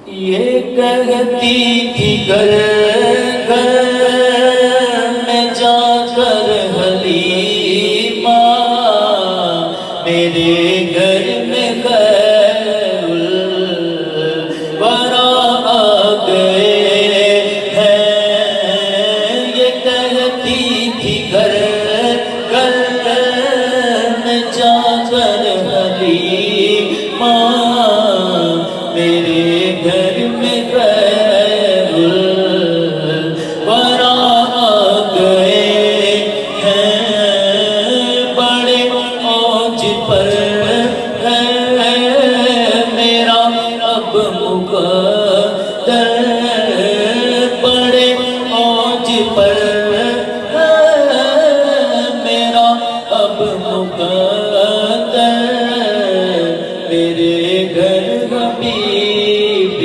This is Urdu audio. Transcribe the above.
یہ کہتی تھی گھر گھر میں جا کر حلیمہ، میرے گھر میں خیر الورا آ گئے ہیں۔ یہ کہتی تھی گھر گھر میں جا کر حلیمہ، میرے گھر میں خیر الورا آ گئے ہیں۔ بڑے اوج پر ہے میرا اب مقدر، بڑے اوج پر ہے میرا اب مقدر، میرے گھر حبیب